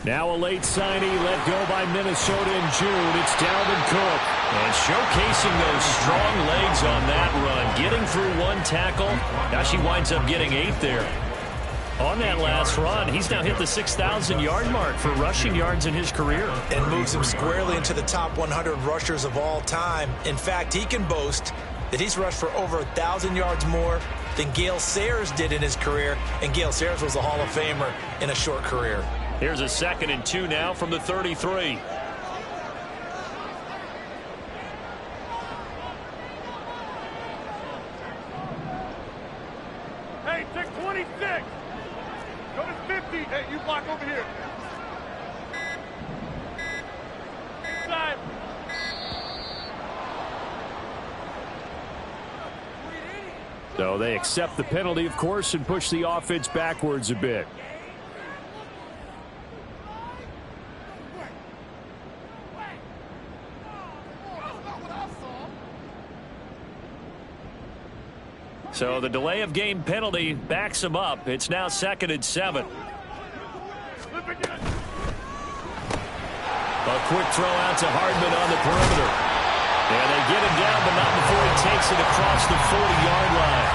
Now a late signee let go by Minnesota in June. It's Dalvin Cook. And showcasing those strong legs on that run. Getting through one tackle. Now she winds up getting 8 there. On that last run, he's now hit the 6,000-yard mark for rushing yards in his career. And moves him squarely into the top 100 rushers of all time. In fact, he can boast that he's rushed for over 1,000 yards more than Gale Sayers did in his career. And Gale Sayers was a Hall of Famer in a short career. Here's a 2nd and 2 now from the 33. Hey, take 26. Go to 50. Hey, you block over here. Inside. So they accept the penalty, of course, and push the offense backwards a bit. So the delay of game penalty backs him up. It's now 2nd and 7. A quick throw out to Hardman on the perimeter. And they get him down, but not before he takes it across the 40-yard line.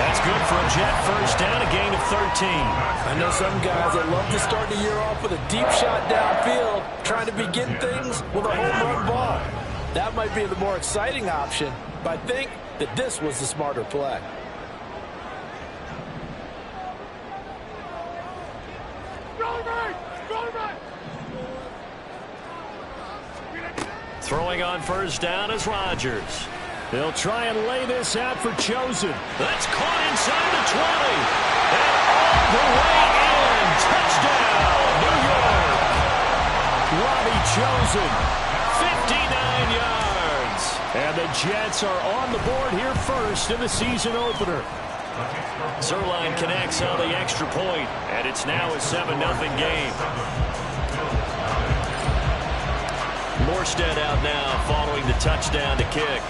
That's good for a Jet first down, a gain of 13. I know some guys that love to start the year off with a deep shot downfield, trying to begin things with a home run ball. That might be the more exciting option, but I think that this was the smarter play. Throwing on first down is Rodgers. They'll try and lay this out for Chosen. That's caught inside the 20. And all the way in. Touchdown, New York. Robbie Chosen, 59 yards. And the Jets are on the board here first in the season opener. Zerline connects on the extra point, and it's now a 7-0 game. Morstead out now following the touchdown to kick.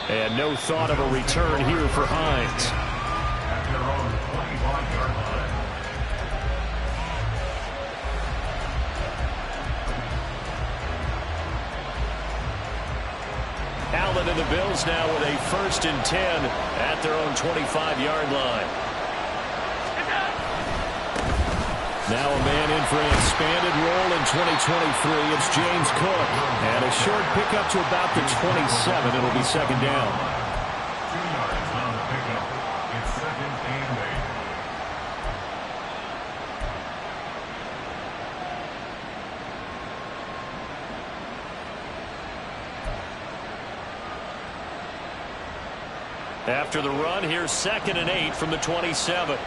And no thought of a return here for Hines. Allen and the Bills now with a 1st and 10 at their own 25-yard line. Now a man in for an expanded role in 2023. It's James Cook. And a short pickup to about the 27. It'll be 2nd down. 2 yards on the pickup. It's 2nd and 8. After the run, here's 2nd and 8 from the 27.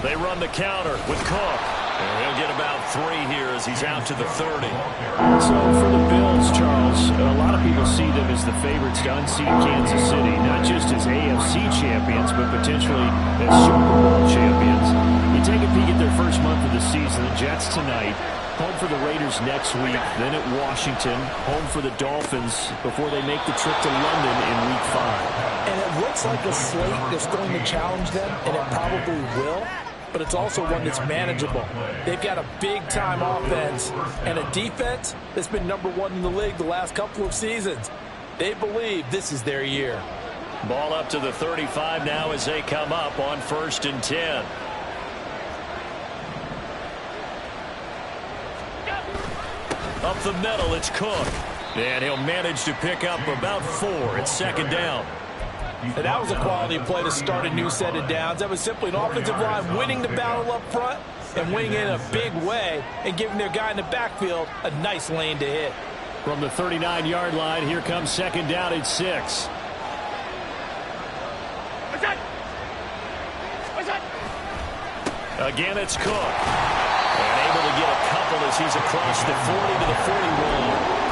They run the counter with Cook. And he'll get about 3 here as he's out to the 30. So for the Bills, Charles, a lot of people see them as the favorites to unseat Kansas City, not just as AFC champions, but potentially as Super Bowl champions. You take a peek at their first month of the season, the Jets tonight, home for the Raiders next week, then at Washington, home for the Dolphins before they make the trip to London in Week 5. And it looks like a slate that's going to challenge them, and it probably will. But it's also one that's manageable. They've got a big-time offense and a defense that's been #1 in the league the last couple of seasons. They believe this is their year. Ball up to the 35 now as they come up on 1st and 10. Up the middle, it's Cook. And he'll manage to pick up about 4. It's 2nd down. And that was a quality play to start a new set of downs. That was simply an offensive line winning the battle up front and winning in a big way and giving their guy in the backfield a nice lane to hit. From the 39-yard line, here comes 2nd down at 6. Again, it's Cook. And able to get a couple as he's across the 40 to the 41.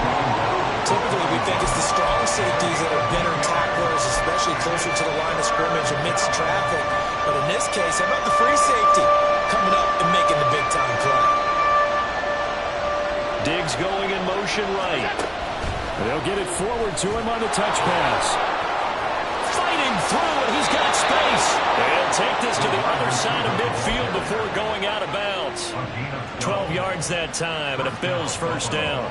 Typically, we think it's the strong safeties that are better tacklers, especially closer to the line of scrimmage amidst traffic. But in this case, how about the free safety coming up and making the big-time play? Diggs going in motion right. They'll get it forward to him on the touch pass. fighting through, and he's got space. They'll take this to the other side of midfield before going out of bounds. 12 yards that time, and a Bills first down.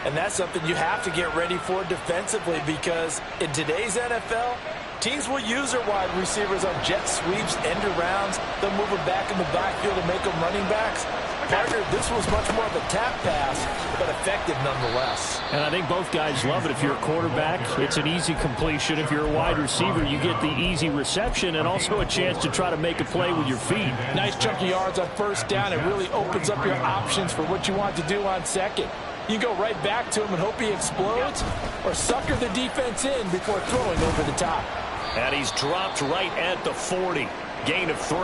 And that's something you have to get ready for defensively, because in today's NFL, teams will use their wide receivers on jet sweeps, end arounds. They'll move them back in the backfield and make them running backs. Partner, this was much more of a tap pass, but effective nonetheless. And I think both guys love it. If you're a quarterback, it's an easy completion. If you're a wide receiver, you get the easy reception and also a chance to try to make a play with your feet. Nice chunk of yards on first down. It really opens up your options for what you want to do on second. You go right back to him and hope he explodes, or sucker the defense in before throwing over the top. And he's dropped right at the 40. Gain of 3.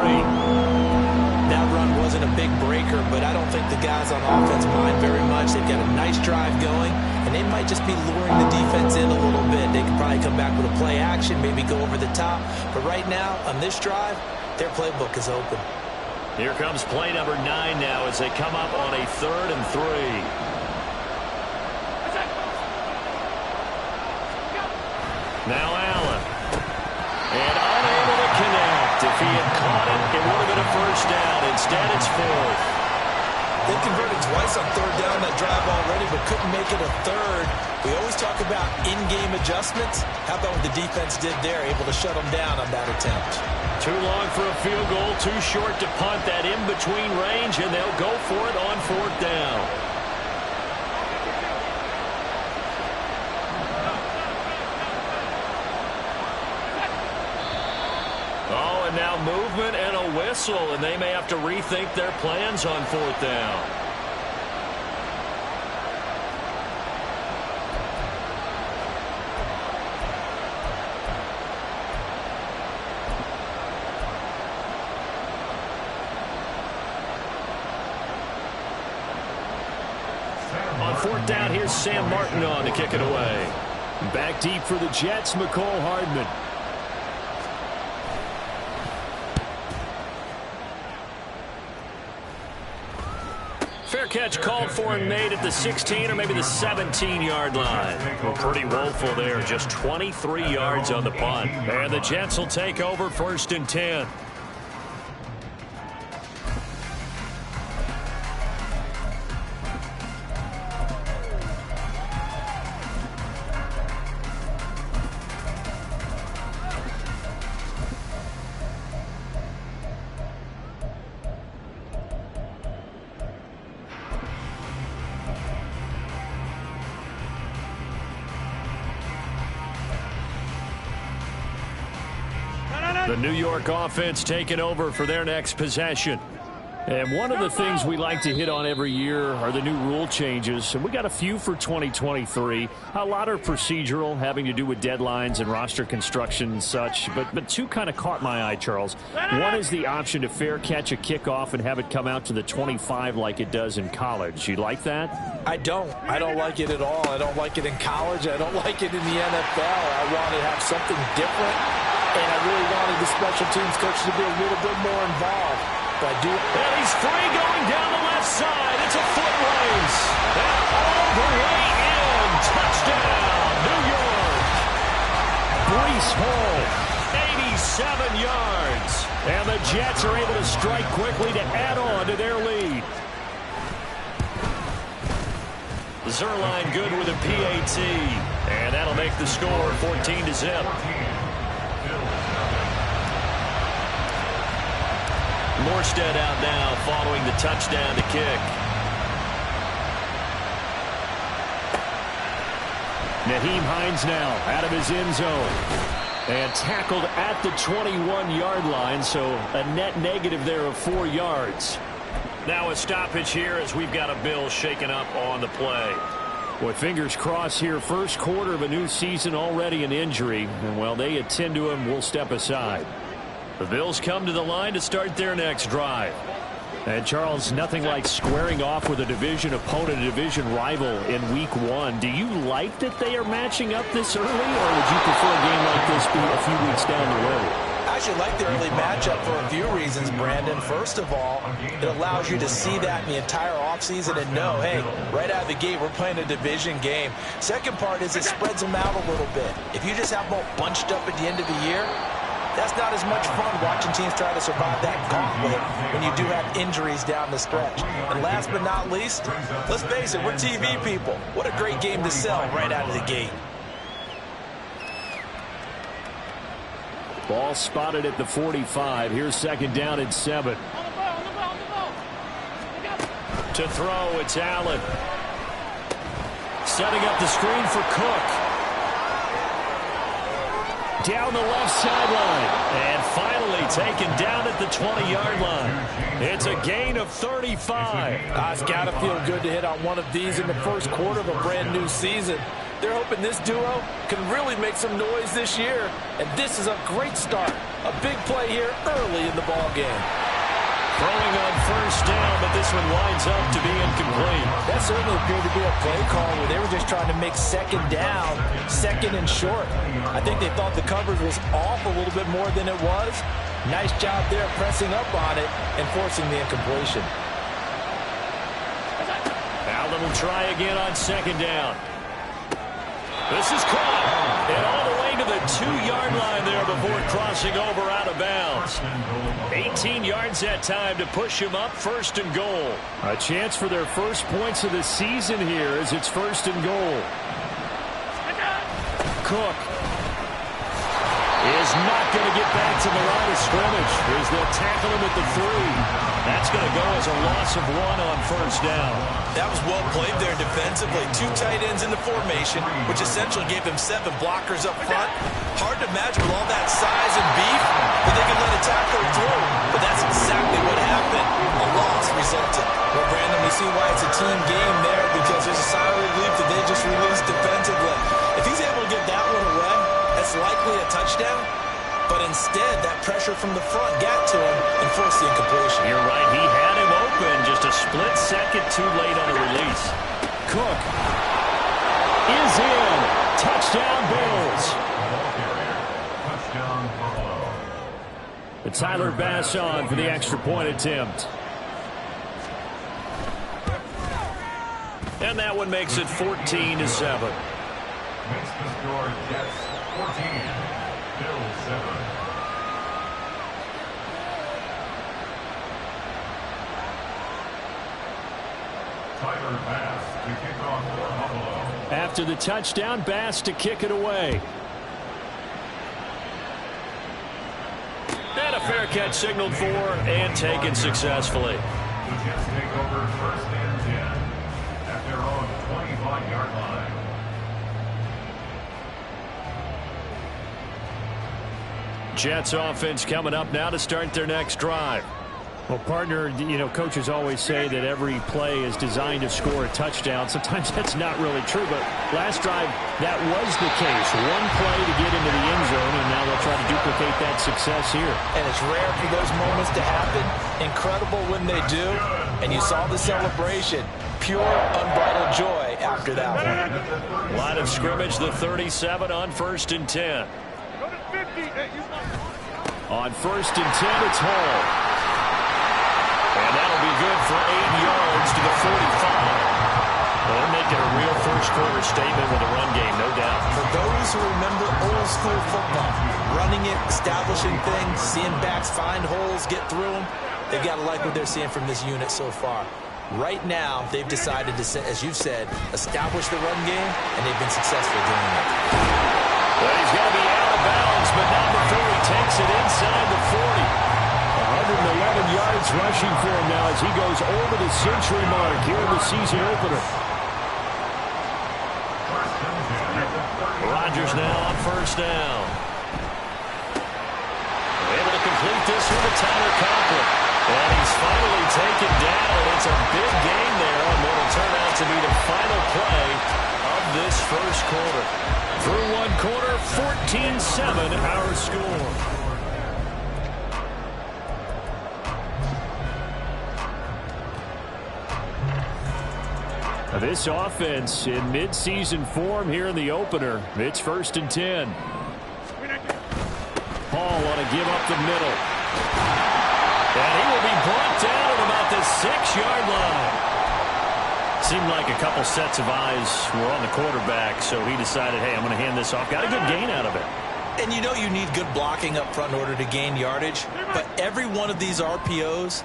That run wasn't a big breaker, but I don't think the guys on offense mind very much. They've got a nice drive going, and they might just be luring the defense in a little bit. They could probably come back with a play action, maybe go over the top. But right now, on this drive, their playbook is open. Here comes play number 9 now as they come up on a 3rd and 3. Now Allen. And unable to connect. If he had caught it, it would have been a first down. Instead, it's 4th. They converted twice on 3rd down that drive already, but couldn't make it a 3rd. We always talk about in-game adjustments. How about what the defense did there, able to shut them down on that attempt? Too long for a field goal, too short to punt. That in-between range, and they'll go for it on 4th down. Oh, and now movement and a whistle, and they may have to rethink their plans on 4th down. On 4th down, here's Sam Martin on to kick it away. Back deep for the Jets, McCole Hardman. Fair catch called for and made at the 16 or maybe the 17-yard line. Well, pretty woeful there, just 23 yards on the punt. And the Jets will take over 1st and 10. The New York offense taking over for their next possession. And one of the things we like to hit on every year are the new rule changes. And we got a few for 2023. A lot are procedural, having to do with deadlines and roster construction and such. But two kind of caught my eye, Charles. One is the option to fair catch a kickoff and have it come out to the 25 like it does in college. You like that? I don't. I don't like it at all. I don't like it in college. I don't like it in the NFL. I want to have something different. And I really wanted the special teams coach to be a little bit more involved. But I do. And he's free going down the left side. It's a foot race. And all the way in. Touchdown, New York. Breece Hall, 87 yards. And the Jets are able to strike quickly to add on to their lead. Zerline good with a PAT. And that'll make the score 14-0. Morstead out now following the touchdown to kick. Nyheim Hines now out of his end zone. And tackled at the 21-yard line, so a net negative there of 4 yards. Now a stoppage here as we've got a Bill shaken up on the play. Boy, fingers crossed here. First quarter of a new season, already an injury. And while they attend to him, we'll step aside. The Bills come to the line to start their next drive. And, Charles, nothing like squaring off with a division opponent, a division rival in Week 1. Do you like that they are matching up this early, or would you prefer a game like this be a few weeks down the road? I actually like the early matchup for a few reasons, Brandon. First of all, it allows you to see that in the entire offseason and know, hey, right out of the gate, we're playing a division game. Second part is it spreads them out a little bit. If you just have them all bunched up at the end of the year, that's not as much fun watching teams try to survive that gauntlet when you do have injuries down the stretch. And last but not least, let's face it, we're TV people. What a great game to sell right out of the gate. Ball spotted at the 45. Here's second down and 7. To throw, it's Allen. Setting up the screen for Cook. Down the left sideline. And finally taken down at the 20-yard line. It's a gain of 35. It's got to feel good to hit on one of these in the first quarter of a brand new season. They're hoping this duo can really make some noise this year. And this is a great start. A big play here early in the ball game. Throwing on first down, but this one winds up to be incomplete. That certainly appeared to be a play call where they were just trying to make second down, second and short. I think they thought the coverage was off a little bit more than it was. Nice job there pressing up on it and forcing the incompletion. Allen will try again on second down. This is caught. And all the way to the 2-yard line there before crossing over out of bounds. 18 yards that time to push him up, first and goal. A chance for their first points of the season here as it's first and goal. Cook is not going to get back to the line of scrimmage as they'll tackle him at the 3. That's going to go as a loss of 1 on first down. That was well played there defensively. 2 tight ends in the formation, which essentially gave them 7 blockers up front. Hard to imagine with all that size and beef that they can let a tackler through. But that's exactly what happened. A loss resulted. Well, Brandon, we see why it's a team game there because there's a sigh of relief that they just released defensively. If he's able to get that one away, that's likely a touchdown. But instead, that pressure from the front got to him and forced the incompletion. You're right. He had him open. Just a split second too late on the release. Cook is in. Touchdown, Bills. And Tyler Bass on for the extra point attempt. And that one makes it 14-7. Makes the score Jets 14. Bills 7. Tyler Bass to kick off for Buffalo. After the touchdown, Bass to kick it away. And a fair catch signaled for and taken successfully. The Jets take over first and 10 at their own 25-yard line. Jets offense coming up now to start their next drive. Well, partner, you know, coaches always say that every play is designed to score a touchdown. Sometimes that's not really true, but last drive, that was the case. One play to get into the end zone, and now they'll try to duplicate that success here. And it's rare for those moments to happen. Incredible when they do. And you saw the celebration. Pure, unbridled joy after that one. Line of scrimmage, the 37 on first and 10. On first and 10, it's Hall. And that'll be good for 8 yards to the 45. Well, they're making a real first-quarter statement with a run game, no doubt. For those who remember old-school football, running it, establishing things, seeing backs find holes, get through them, they've got to like what they're seeing from this unit so far. Right now, they've decided to, as you've said, establish the run game, and they've been successful doing it. Well, he's going to be out of bounds, but not before he takes it inside the 40. 111 yards rushing for him now as he goes over the century mark here in the season opener. Rodgers now on first down. Able to complete this with a Tyler Conklin. And he's finally taken down. It's a big game there on what will turn out to be the final play of this first quarter. Through one quarter, 14-7 our score. This offense in midseason form here in the opener. It's first and 10. Paul on a give up the middle. And he will be brought down at about the 6-yard line. Seemed like a couple sets of eyes were on the quarterback, so he decided, hey, I'm going to hand this off. Got a good gain out of it. And you know you need good blocking up front in order to gain yardage, but every one of these RPOs,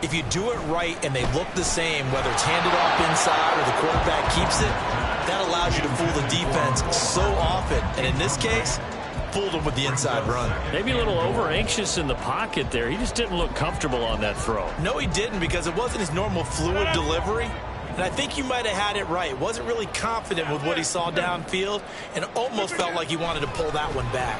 if you do it right and they look the same, whether it's handed off inside or the quarterback keeps it, that allows you to fool the defense so often. And in this case, fooled them with the inside run. Maybe a little over-anxious in the pocket there. He just didn't look comfortable on that throw. No, he didn't, because it wasn't his normal fluid delivery. And I think you might have had it right. Wasn't really confident with what he saw downfield and almost felt like he wanted to pull that one back.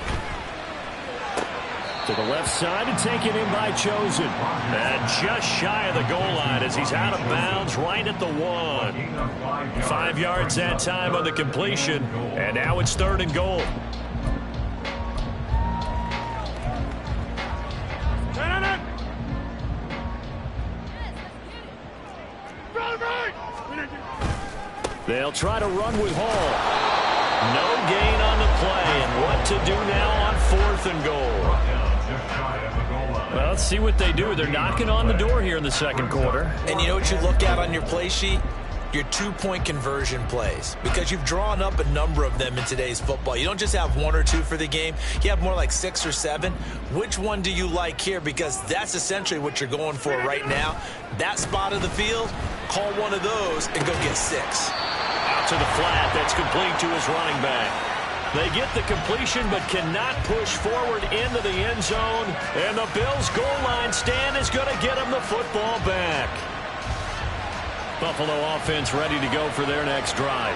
To the left side and taken in by Chosen. And just shy of the goal line as he's out of bounds right at the 1. 5 yards that time on the completion. And now it's 3rd and goal. They'll try to run with Hall. No gain on the play, and what to do now on 4th and goal. Well, let's see what they do. They're knocking on the door here in the second quarter. And you know what you look at on your play sheet? Your 2-point conversion plays, because you've drawn up a number of them in today's football. You don't just have 1 or 2 for the game. You have more like 6 or 7. Which one do you like here? Because that's essentially what you're going for right now. That spot of the field, call one of those and go get 6. Out to the flat. That's complete to his running back. They get the completion but cannot push forward into the end zone. And the Bills' goal line stand is going to get them the football back. Buffalo offense ready to go for their next drive.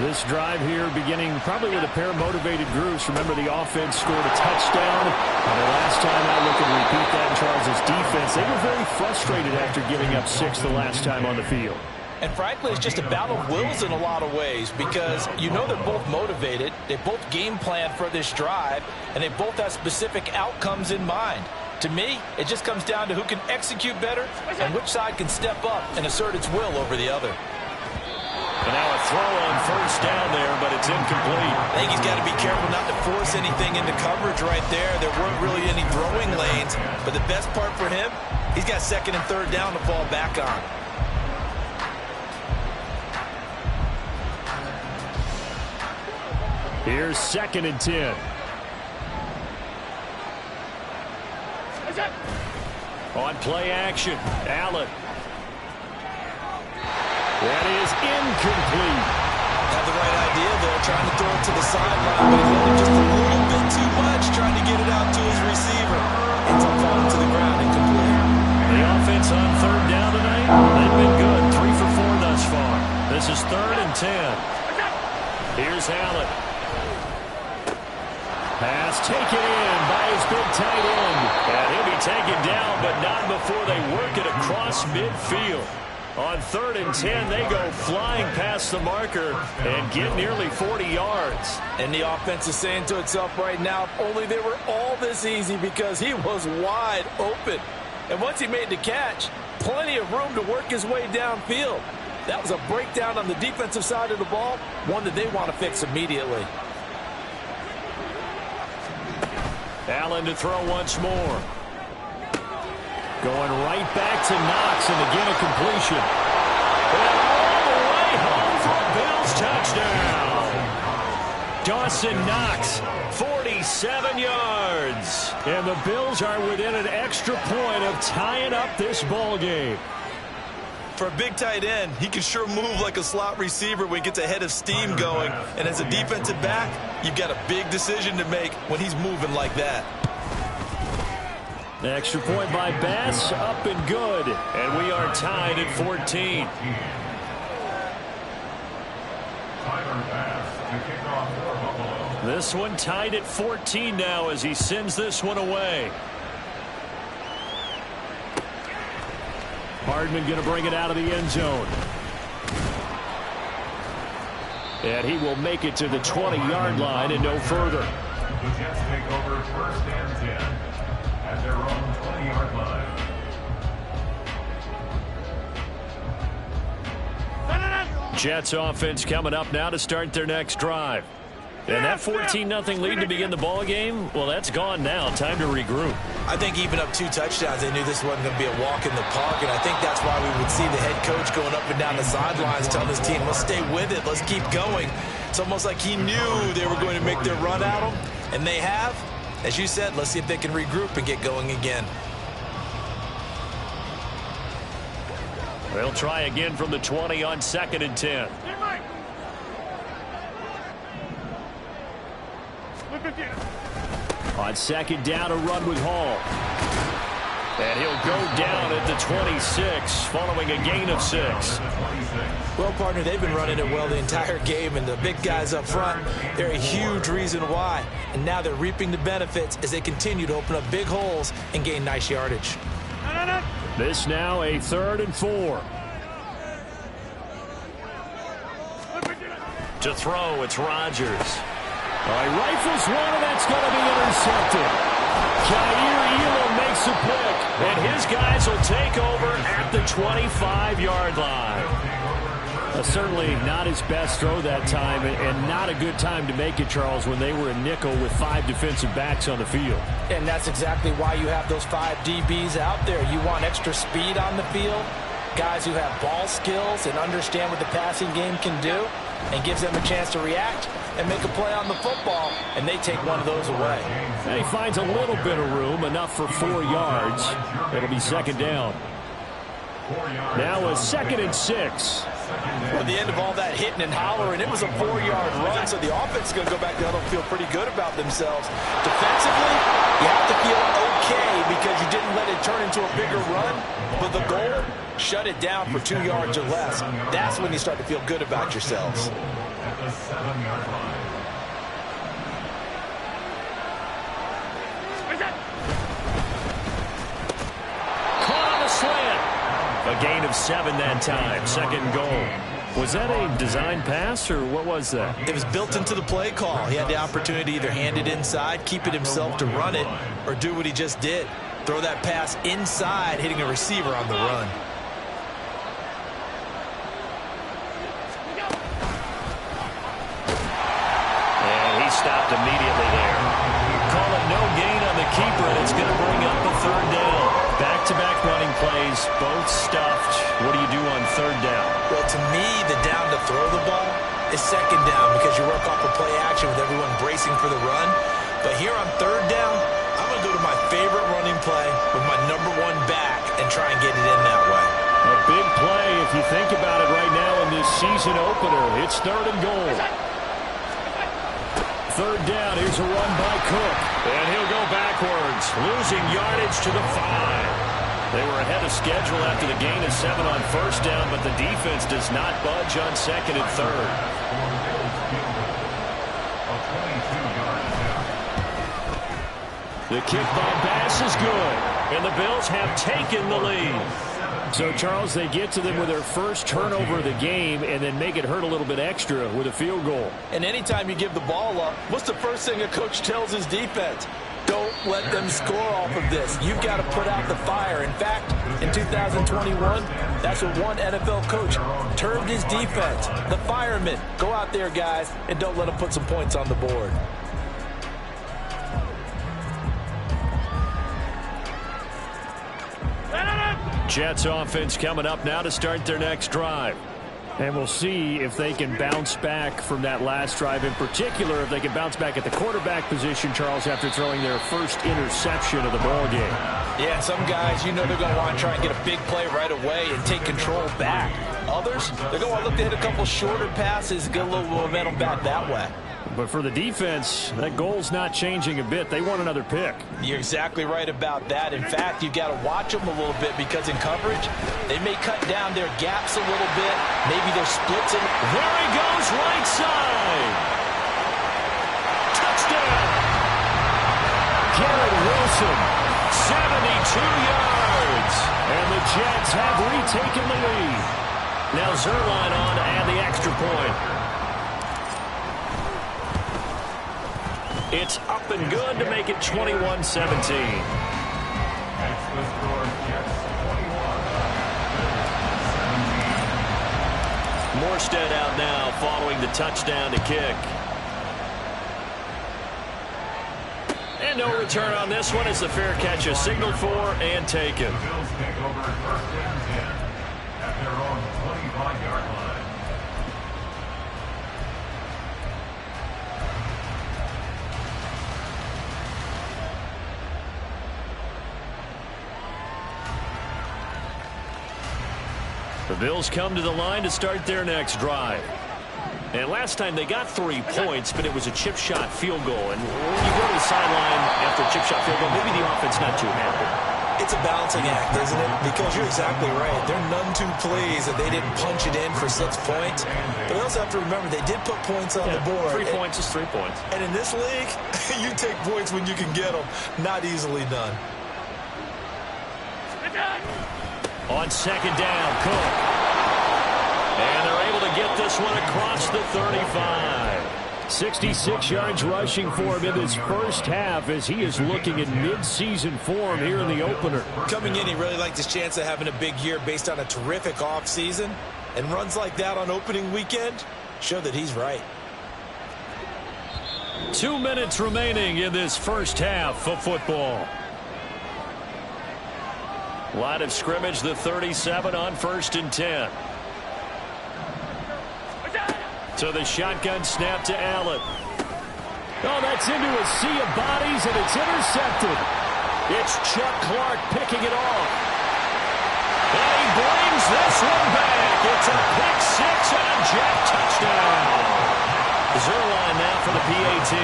This drive here beginning probably with a pair of motivated groups. Remember, the offense scored a touchdown. And the last time I look and repeat that in Charles' defense, they were very frustrated after giving up 6 the last time on the field. And frankly, it's just a battle of wills in a lot of ways, because you know they're both motivated. They both game plan for this drive, and they both have specific outcomes in mind. To me, it just comes down to who can execute better and which side can step up and assert its will over the other. And now a throw on 1st down there, but it's incomplete. I think he's got to be careful not to force anything into coverage right there. There weren't really any throwing lanes, but the best part for him, he's got 2nd and 3rd down to fall back on. Here's 2nd and 10. On play action, Allen. That is incomplete. Had the right idea there, trying to throw it to the sideline, but he wanted just a little bit too much, trying to get it out to his receiver. Ends up falling to the ground, incomplete. The offense on 3rd down tonight, they've been good. 3 for 4 thus far. This is 3rd and 10. Here's Allen. Pass taken in by his big tight end. And he'll be taken down, but not before they work it across midfield. On 3rd and 10, they go flying past the marker and get nearly 40 yards. And the offense is saying to itself right now, if only they were all this easy, because he was wide open. And once he made the catch, plenty of room to work his way downfield. That was a breakdown on the defensive side of the ball, one that they want to fix immediately. Allen to throw once more. Going right back to Knox, and again a completion. And all the way home for a Bills touchdown. Dawson Knox, 47 yards. And the Bills are within an extra point of tying up this ball game. For a big tight end, he can sure move like a slot receiver when he gets a head of steam going. And as a defensive back, you've got a big decision to make when he's moving like that. The extra point by Bass, up and good. And we are tied at 14. This one tied at 14 now as he sends this one away. Hardman going to bring it out of the end zone. And he will make it to the 20-yard line and no further. The Jets take over 1st and 10 at their own 20-yard line. Jets offense coming up now to start their next drive. And that 14-0 lead to begin the ball game, well, that's gone now. Time to regroup. I think even up 2 touchdowns, they knew this wasn't going to be a walk in the park, and I think that's why we would see the head coach going up and down the sidelines telling his team, let's stay with it, let's keep going. It's almost like he knew they were going to make their run at him, and they have. As you said, let's see if they can regroup and get going again. They'll try again from the 20 on 2nd and 10. On 2nd down, a run with Hall. And he'll go down at the 26, following a gain of 6. Well, partner, they've been running it well the entire game, and the big guys up front, they're a huge reason why. And now they're reaping the benefits as they continue to open up big holes and gain nice yardage. This now a 3rd and 4. To throw, it's Rodgers. He rifles one, and that's going to be intercepted. Jair Elam makes a pick, and his guys will take over at the 25-yard line. Certainly not his best throw that time, and not a good time to make it, Charles, when they were in nickel with 5 defensive backs on the field. And that's exactly why you have those 5 DBs out there. You want extra speed on the field, guys who have ball skills and understand what the passing game can do, and gives them a chance to react and make a play on the football, and they take one of those away. And he finds a little bit of room, enough for 4 yards. It'll be 2nd down. Now a 2nd and 6. At the end of all that hitting and hollering, it was a 4-yard run, so the offense is going to go back there and feel pretty good about themselves. Defensively, you have to feel okay because you didn't let it turn into a bigger run, but the goal, shut it down for 2 yards or less. That's when you start to feel good about yourselves. At the 7-yard line. Caught on a slant. A gain of 7 that time. 2nd goal. Was that a design pass, or what was that? It was built into the play call. He had the opportunity to either hand it inside, keep it himself to run it, or do what he just did. Throw that pass inside, hitting a receiver on the run. Stopped immediately there. Call it no gain on the keeper, and it's going to bring up the 3rd down. Back-to-back running plays, both stuffed. What do you do on 3rd down? Well, to me, the down to throw the ball is 2nd down because you work off the play action with everyone bracing for the run. But here on 3rd down, I'm going to go to my favorite running play with my #1 back and try and get it in that way. A big play if you think about it right now in this season opener. It's 3rd and goal. 3rd down, here's a run by Cook. And he'll go backwards, losing yardage to the 5. They were ahead of schedule after the gain of 7 on 1st down, but the defense does not budge on 2nd and 3rd. The kick by Bass is good, and the Bills have taken the lead. So, Charles, they get to them with their first turnover of the game and then make it hurt a little bit extra with a field goal. And anytime you give the ball up, what's the first thing a coach tells his defense? Don't let them score off of this. You've got to put out the fire. In fact, in 2021, that's what one NFL coach termed his defense. The firemen. Go out there, guys, and don't let them put some points on the board. Jets offense coming up now to start their next drive. And we'll see if they can bounce back from that last drive, in particular if they can bounce back at the quarterback position, Charles, after throwing their first interception of the ball game. Yeah, and some guys, you know they're going to want to try and get a big play right away and take control back. Others, they're going to look to hit a couple shorter passes, get a little momentum back that way. But for the defense, that goal's not changing a bit. They want another pick. You're exactly right about that. In fact, you've got to watch them a little bit because in coverage, they may cut down their gaps a little bit, maybe their splits. There he goes, right side. Touchdown. Garrett Wilson, 72 yards. And the Jets have retaken the lead. Now Zerline on to add the extra point. It's up and good to make it 21-17. Morstead out now following the touchdown to kick. And no return on this one as the fair catch is signaled for and taken. The Bills take over 1st and 10 at their own 25-yard line. The Bills come to the line to start their next drive. And last time they got 3 points, but it was a chip shot field goal. And when you go to the sideline after a chip shot field goal, maybe the offense not too happy. It's a balancing act, isn't it? Because you're exactly right. They're none too pleased that they didn't punch it in for 6 points. But they also have to remember they did put points on the board. 3 points is 3 points. And in this league, you take points when you can get them. Not easily done. On second down, Cook. And they're able to get this one across the 35. 66 yards rushing for him in this first half as he is looking in mid-season form here in the opener. Coming in, he really liked his chance of having a big year based on a terrific offseason. And runs like that on opening weekend show that he's right. 2 minutes remaining in this first half of football. Line of scrimmage, the 37 on 1st and 10. So the shotgun snap to Allen. Oh, that's into a sea of bodies, and it's intercepted. It's Chuck Clark picking it off. And he brings this one back. It's a pick six and a jet touchdown. Zerline now for the PAT.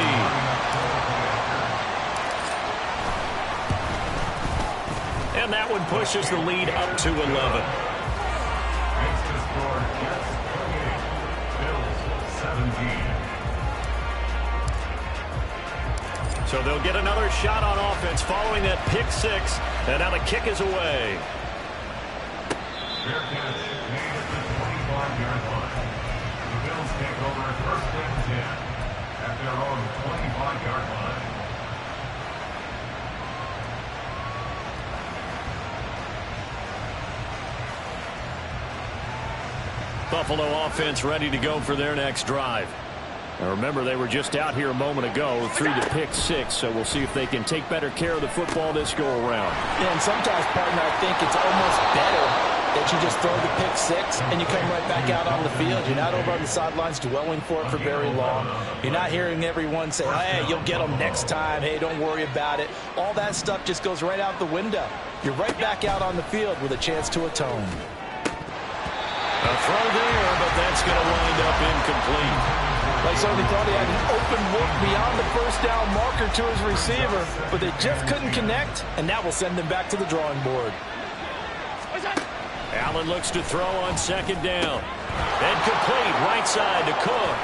And that one pushes the lead up to 11. Makes the score Jets 28, Bills 17. So they'll get another shot on offense following that pick six. And now the kick is away. Fair catch made at the 25-yard line. The Bills take over 1st and 10 at their own 25-yard line. Buffalo offense ready to go for their next drive. Now remember, they were just out here a moment ago through the pick six, so we'll see if they can take better care of the football this go-around. Yeah, and sometimes, partner, I think it's almost better that you just throw the pick six and you come right back out on the field. You're not over on the sidelines dwelling for it for very long. You're not hearing everyone say, hey, you'll get them next time. Hey, don't worry about it. All that stuff just goes right out the window. You're right back out on the field with a chance to atone. A throw there, but that's going to wind up incomplete. They certainly thought he had an open look beyond the first down marker to his receiver, but they just couldn't connect, and that will send them back to the drawing board. Allen looks to throw on second down. And complete, right side to Cook.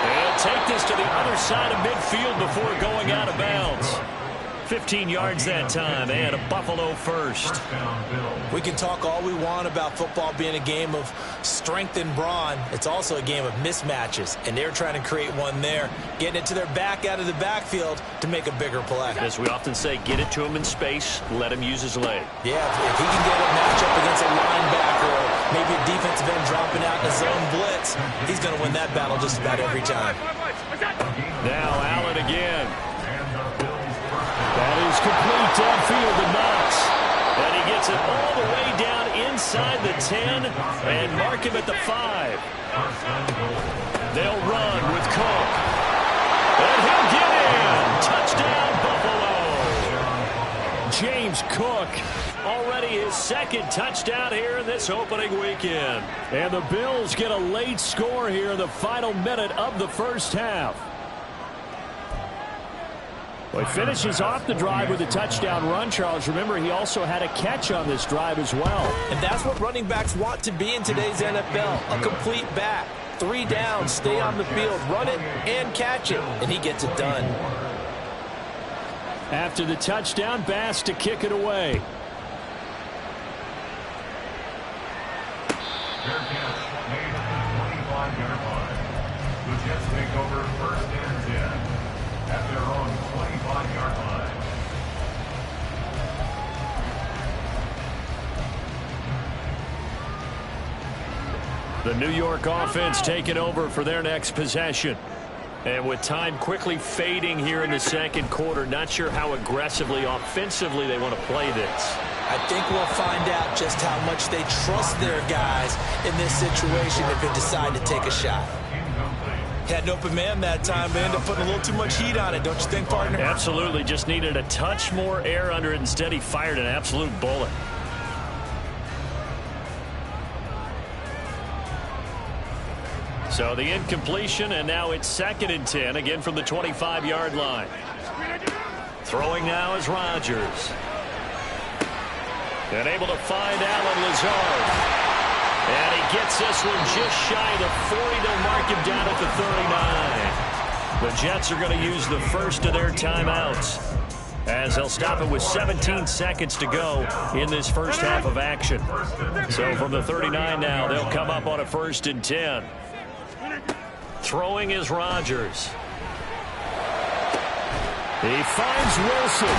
And take this to the other side of midfield before going out of bounds. 15 yards that time, and a Buffalo first. We can talk all we want about football being a game of strength and brawn. It's also a game of mismatches, and they're trying to create one there, getting it to their back out of the backfield to make a bigger play. As we often say, get it to him in space, let him use his leg. Yeah, if he can get a matchup against a linebacker or maybe a defensive end dropping out in a zone blitz, he's going to win that battle just about every time. Now Allen again. That is complete downfield to Knox. And he gets it all the way down inside the 10 and mark him at the 5. They'll run with Cook. And he'll get in. Touchdown, Buffalo. James Cook, already his second touchdown here in this opening weekend. And the Bills get a late score here in the final minute of the first half. Well, he finishes off the drive with a touchdown run, Charles. Remember, he also had a catch on this drive as well. And that's what running backs want to be in today's NFL, a complete back. 3 downs, stay on the field, run it, and catch it. And he gets it done. After the touchdown, Bass to kick it away. Fair catch made at the 25-yard line. The Jets take over 1st and 10 at their own 25-yard line. The New York offense taking over for their next possession. And with time quickly fading here in the second quarter, not sure how aggressively, offensively they want to play this. I think we'll find out just how much they trust their guys in this situation if they decide to take a shot. Had an open man that time, but ended up putting a little too much heat on it, don't you think, partner? Absolutely. Just needed a touch more air under it. Instead, he fired an absolute bullet. So the incompletion, and now it's 2nd and 10, again from the 25-yard line. Throwing now is Rodgers. And able to find Alan Lazard. And he gets this one just shy of the 40. They'll mark him down at the 39. The Jets are going to use the first of their timeouts, as they'll stop it with 17 seconds to go in this first half of action. So from the 39 now, they'll come up on a 1st and 10. Throwing is Rodgers. He finds Wilson.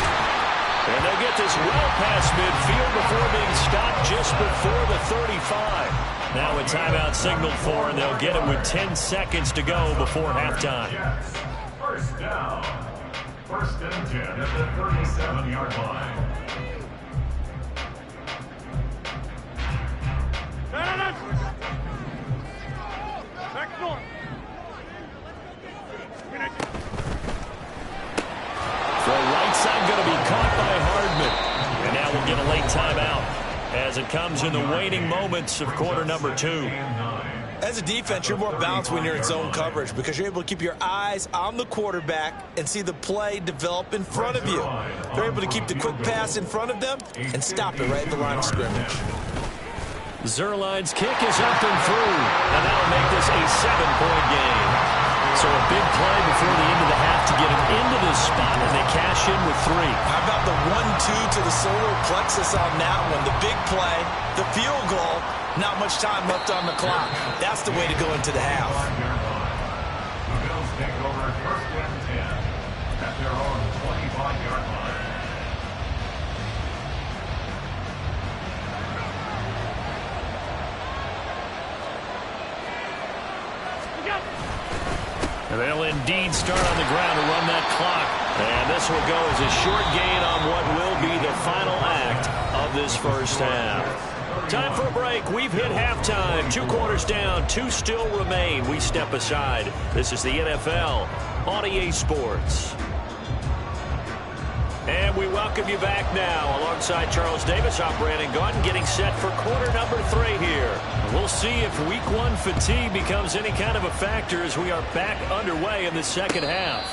And they'll get this well past midfield before being stopped just before the 35. Now a timeout signaled for, and they'll get it with 10 seconds to go before halftime. First down. 1st and 10 at the 37-yard line. Back north. The right side going to be caught by Hardman. And now we'll get a late timeout as it comes in the waning moments of quarter number 2. As a defense, you're more balanced when you're in zone coverage because you're able to keep your eyes on the quarterback and see the play develop in front of you. They're able to keep the quick pass in front of them and stop it right at the line of scrimmage. Zerline's kick is up and through, and that'll make this a 7-point game. So a big play before the end of the half to get him into this spot, and they cash in with 3. How about the 1-2 to the solar plexus on that one? The big play, the field goal, not much time left on the clock. That's the way to go into the half. The Bills take over 1st and 10 at their own 25-yard line. And they'll indeed start on the ground to run that clock. And this will go as a short gain on what will be the final act of this first half. Time for a break. We've hit halftime. 2 quarters down, 2 still remain. We step aside. This is the NFL on EA Sports. And we welcome you back now. Alongside Charles Davis, I'm Brandon Gaudin, getting set for quarter number 3 here. We'll see if week 1 fatigue becomes any kind of a factor as we are back underway in the second half.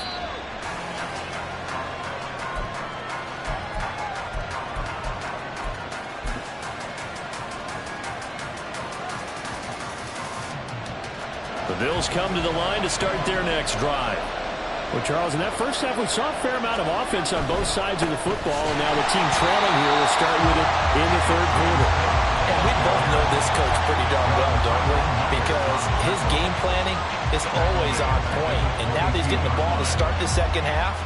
The Bills come to the line to start their next drive. Well, Charles, in that first half, we saw a fair amount of offense on both sides of the football, and now the team trailing here will start with it in the 3rd quarter. And we both know this coach pretty darn well, don't we? Because his game planning is always on point, and now that he's getting the ball to start the second half,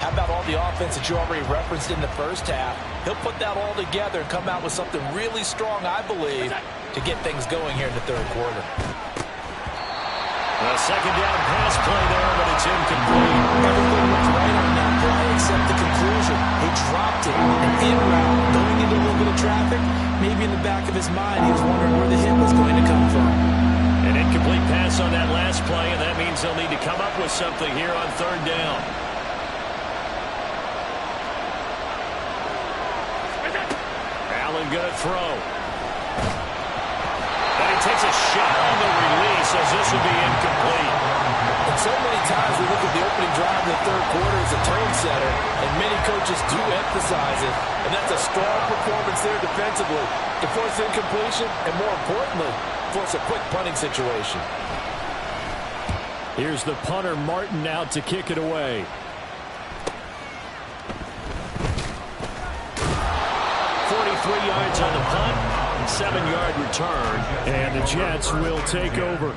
how about all the offense that you already referenced in the first half? He'll put that all together and come out with something really strong, I believe, to get things going here in the 3rd quarter. A second down pass play there, but it's incomplete. Everything was right on that play except the conclusion. He dropped it, and in route, going into a little bit of traffic, maybe in the back of his mind, he was wondering where the hit was going to come from. An incomplete pass on that last play, and that means they'll need to come up with something here on 3rd down. Allen gonna throw. And he takes a shot on the release as this will be incomplete. And so many times we look at the opening drive in the 3rd quarter as a tone setter, and many coaches do emphasize it, and that's a strong performance there defensively to force incompletion and, more importantly, force a quick punting situation. Here's the punter, Martin, out to kick it away. 43 yards on the punt, 7-yard return, and the Jets will take over.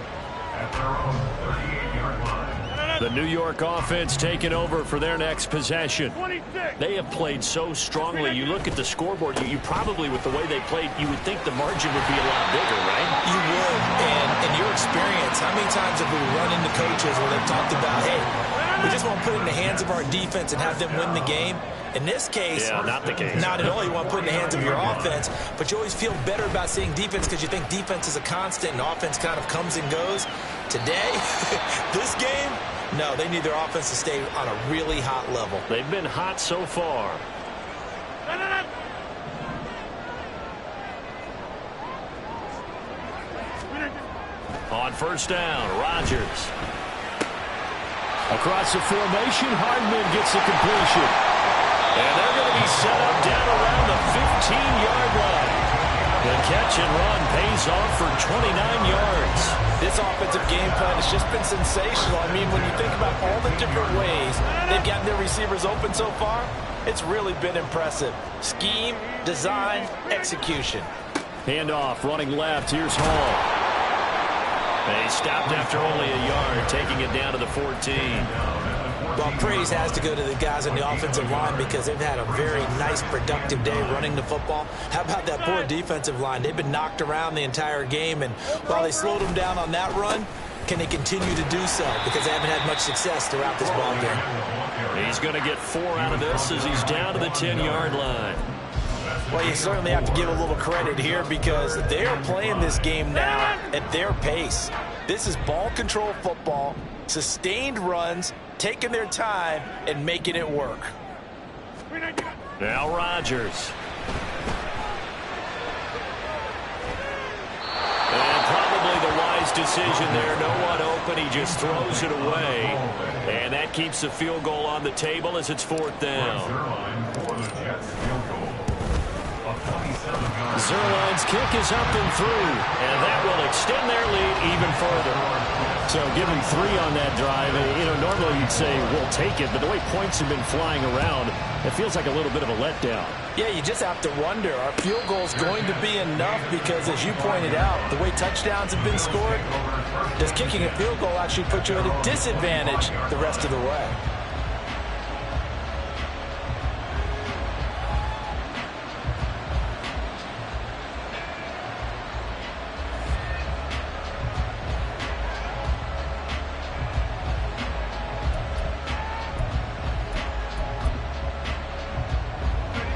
At their own 38-yard line. The New York offense taking over for their next possession. 26. They have played so strongly. You look at the scoreboard, you probably, with the way they played, you would think the margin would be a lot bigger, right? You would, and in your experience, how many many times have we run into coaches where they've talked about, hey, we just want to put it in the hands of our defense and have them win the game? In this case, not the case. Not at all. You want to put it in the hands of your offense, but you always feel better about seeing defense because you think defense is a constant and offense kind of comes and goes. Today, this game, no, they need their offense to stay on a really hot level. They've been hot so far. On first down, Rodgers. Across the formation, Hardman gets the completion. And they're going to be set up down around the 15-yard line. The catch and run pays off for 29 yards. This offensive game plan has just been sensational. I mean, when you think about all the different ways they've gotten their receivers open so far, it's really been impressive. Scheme, design, execution. Handoff, running left. Here's Hall. They stopped after only a yard, taking it down to the 14. Well, praise has to go to the guys on the offensive line because they've had a very nice, productive day running the football. How about that poor defensive line? They've been knocked around the entire game, and while they slowed them down on that run, can they continue to do so? Because they haven't had much success throughout this ball game. He's going to get 4 out of this as he's down to the 10-yard line. Well, you certainly have to give a little credit here because they are playing this game now at their pace. This is ball control football, sustained runs, taking their time, and making it work. Now Rodgers. And probably the wise decision there. No one open. He just throws it away. And that keeps the field goal on the table as it's 4th down. Zerline's kick is up and through, and that will extend their lead even further. So give them 3 on that drive. You know, normally you'd say we'll take it, but the way points have been flying around, it feels like a little bit of a letdown. Yeah, you just have to wonder, are field goals going to be enough? Because as you pointed out, the way touchdowns have been scored, does kicking a field goal actually put you at a disadvantage the rest of the way?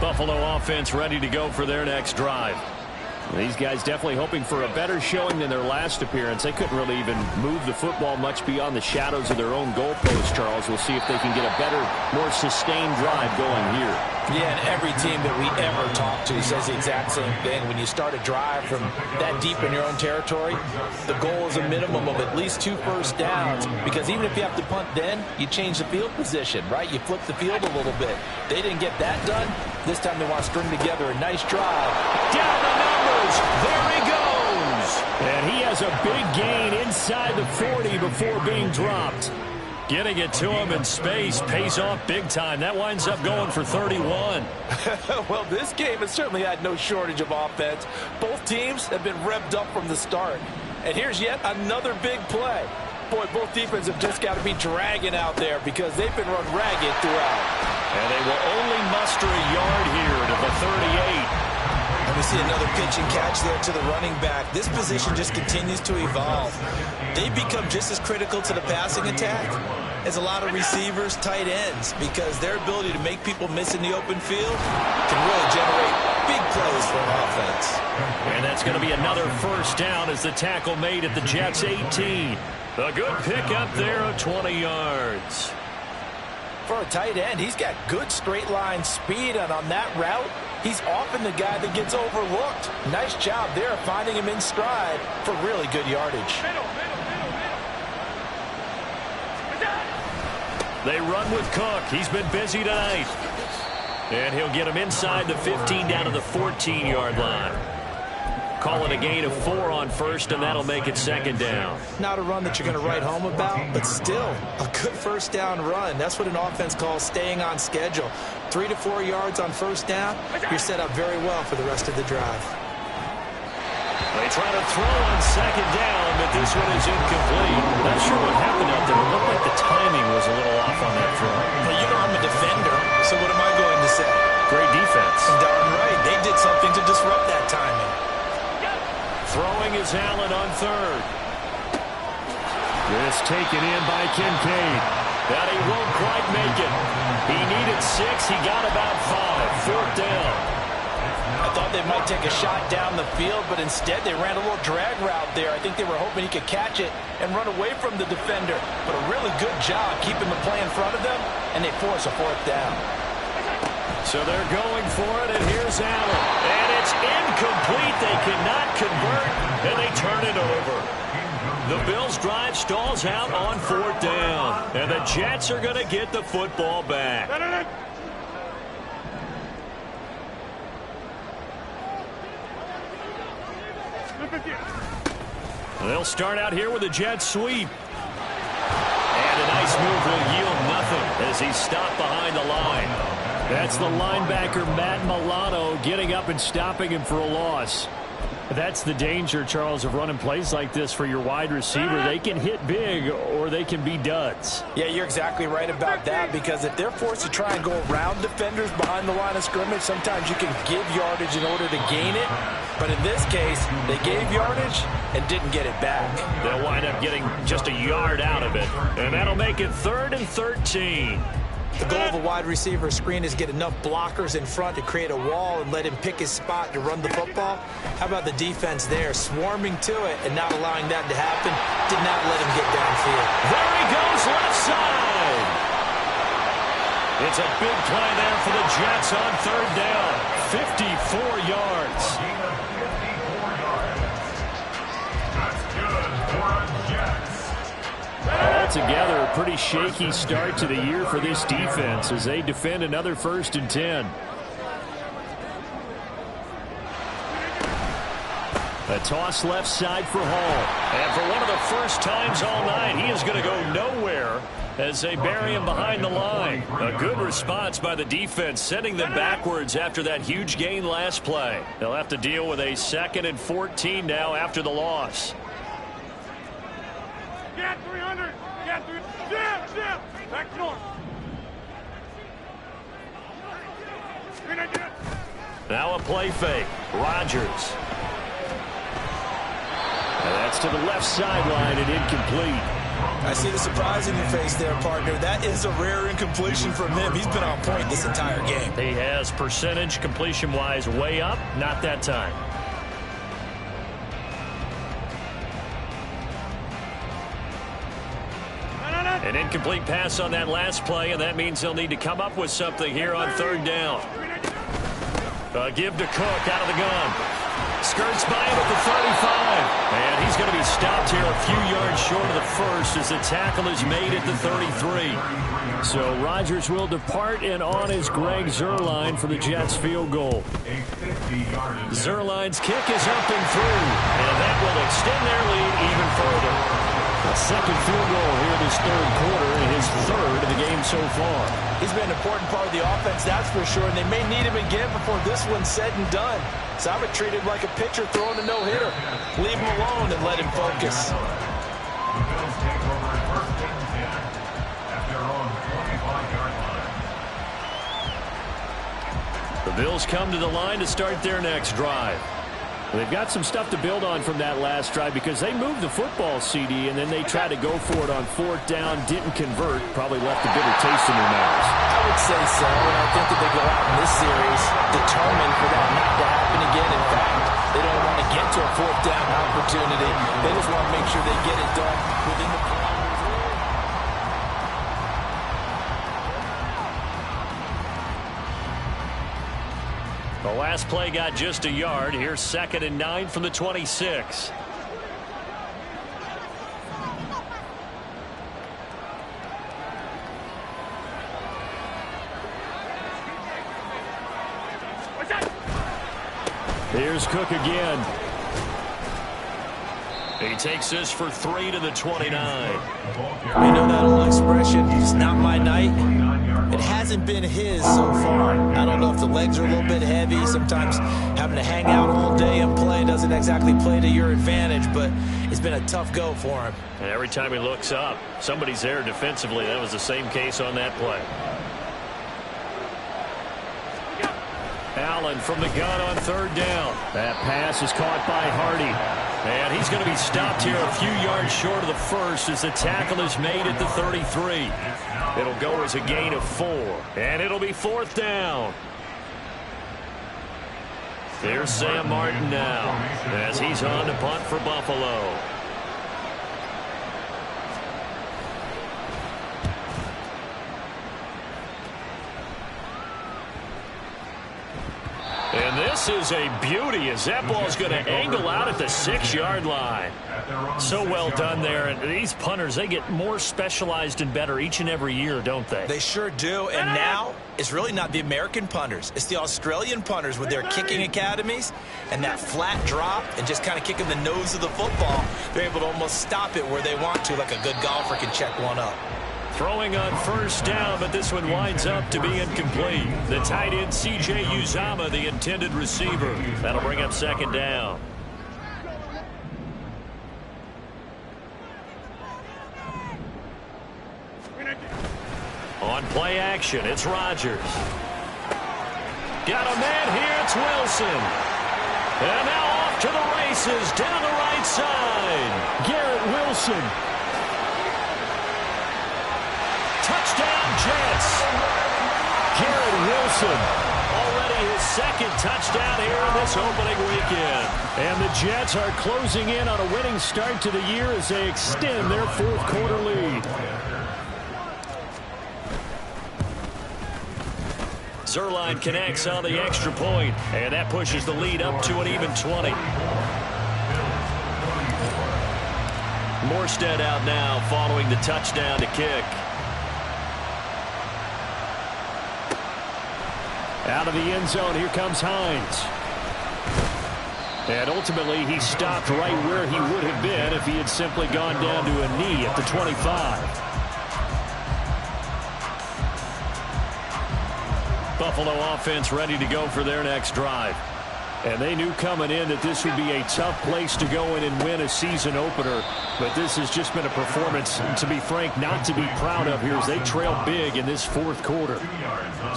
Buffalo offense ready to go for their next drive. These guys definitely hoping for a better showing than their last appearance. They couldn't really even move the football much beyond the shadows of their own goalpost, Charles. We'll see if they can get a better, more sustained drive going here. Yeah, and every team that we ever talk to says the exact same thing. When you start a drive from that deep in your own territory, the goal is a minimum of at least 2 first downs, because even if you have to punt then, you change the field position, right? You flip the field a little bit. They didn't get that done. This time they want to string together a nice drive. Down the numbers. There he goes. And he has a big gain inside the 40 before being dropped. Getting it to him in space pays off big time. That winds up going for 31. Well, this game has certainly had no shortage of offense. Both teams have been revved up from the start. And here's yet another big play. Boy, both defenses have just got to be dragging out there because they've been run ragged throughout. And they will only muster a yard here to the 38. And we see another pitch and catch there to the running back. This position just continues to evolve. They've become just as critical to the passing attack as a lot of receivers, tight ends, because their ability to make people miss in the open field can really generate big plays for an offense. And that's going to be another first down as the tackle made at the Jets' 18. A good pickup there of 20 yards. For a tight end, he's got good straight line speed, and on that route, he's often the guy that gets overlooked. Nice job there finding him in stride for really good yardage. They run with Cook. He's been busy tonight. And he'll get him inside the 15 down to the 14-yard line. Call it a gain of 4 on first, and that'll make it second down. Not a run that you're going to write home about, but still a good first down run. That's what an offense calls staying on schedule. 3 to 4 yards on first down, you're set up very well for the rest of the drive. They try to throw on second down, but this one is incomplete. Not sure what happened out there. It looked like the timing was a little off on that throw. Well, you know I'm a defender, so what am I going to say? Great defense. Darn right. They did something to disrupt that timing. Throwing is Allen on third. This taken in by Kincaid. But he won't quite make it. He needed 6. He got about 5. 4th down. I thought they might take a shot down the field, but instead they ran a little drag route there. I think they were hoping he could catch it and run away from the defender. But a really good job keeping the play in front of them, and they force a 4th down. So they're going for it, and here's Allen. And it's incomplete. They cannot convert, and they turn it over. The Bills' drive stalls out on 4th down. And the Jets are going to get the football back. They'll start out here with a jet sweep. And a nice move will yield nothing as he's stopped behind the line. That's the linebacker, Matt Milano, getting up and stopping him for a loss. That's the danger, Charles, of running plays like this for your wide receiver. They can hit big or they can be duds. Yeah, you're exactly right about that, because if they're forced to try and go around defenders behind the line of scrimmage, sometimes you can give yardage in order to gain it. But in this case, they gave yardage and didn't get it back. They'll wind up getting just a yard out of it. And that'll make it 3rd and 13. The goal of a wide receiver screen is get enough blockers in front to create a wall and let him pick his spot to run the football. How about the defense there, swarming to it and not allowing that to happen? Did not let him get downfield. There he goes, left side. It's a big play there for the Jets on 3rd down. 54 yards. That's good for a Jets. Altogether, a pretty shaky start to the year for this defense as they defend another 1st and 10. A toss left side for Hall. And for one of the first times all night, he is going to go nowhere as they bury him behind the line. A good response by the defense, sending them backwards after that huge gain last play. They'll have to deal with a 2nd and 14 now after the loss. Get 300. Get 300. Zip. Back north. 300. Now a play fake. Rodgers. And that's to the left sideline and incomplete. I see the surprise in your face there, partner. That is a rare incompletion from him. He's been on point this entire game. He has percentage completion-wise way up. Not that time. An incomplete pass on that last play, and that means they'll need to come up with something here on 3rd down. Give to Cook out of the gun. Skirts by him at the 35. And he's going to be stopped here a few yards short of the first as the tackle is made at the 33. So Rodgers will depart, and on is Greg Zuerlein for the Jets field goal. Zuerlein's kick is up and through, and that will extend their lead even further. A 2nd field goal here this 3rd quarter, and his 3rd of the game so far. He's been an important part of the offense, that's for sure, and they may need him again before this one's said and done. So I would treat him like a pitcher throwing a no-hitter. Leave him alone and let him focus. The Bills take over at 1st and 10 at their own 25-yard line. The Bills come to the line to start their next drive. They've got some stuff to build on from that last drive because they moved the football, CD, and then they tried to go for it on 4th down, didn't convert, probably left a bitter taste in their mouths. I would say so, and I think that they go out in this series determined for that not to happen again. In fact, they don't want to get to a 4th down opportunity. They just want to make sure they get it done within the parameters. The last play got just a yard. Here's 2nd and 9 from the 26. Here's Cook again. He takes this for 3 to the 29. You know that old expression, it's not my night. It hasn't been his so far. I don't know if the legs are a little bit heavy. Sometimes having to hang out all day and play doesn't exactly play to your advantage, but it's been a tough go for him. And every time he looks up, somebody's there defensively. That was the same case on that play. Allen from the gun on 3rd down. That pass is caught by Hardy. And he's going to be stopped here a few yards short of the first as the tackle is made at the 33. It'll go as a gain of 4. And it'll be 4th down. Here's Sam Martin now as he's on to punt for Buffalo. And this is a beauty as that ball's going to angle out at the 6-yard line. So well done there. And these punters, they get more specialized and better each and every year, don't they? They sure do. And now it's really not the American punters. It's the Australian punters with their kicking academies and that flat drop and just kind of kicking the nose of the football. They're able to almost stop it where they want to, like a good golfer can check one up. Throwing on 1st down, but this one winds up to be incomplete. The tight end, C.J. Uzama, the intended receiver. That'll bring up 2nd down. On play action, it's Rodgers. Got a man here, it's Wilson. And now off to the races, down the right side. Garrett Wilson. Touchdown, Jets. Garrett Wilson. Already his 2nd touchdown here in this opening weekend. And the Jets are closing in on a winning start to the year as they extend their 4th quarter lead. Zerline connects on the extra point, and that pushes the lead up to an even 20. Morstead out now following the touchdown to kick. Out of the end zone, here comes Hines. And ultimately, he stopped right where he would have been if he had simply gone down to a knee at the 25. Buffalo offense ready to go for their next drive. And they knew coming in that this would be a tough place to go in and win a season opener. But this has just been a performance, to be frank, not to be proud of here as they trail big in this 4th quarter.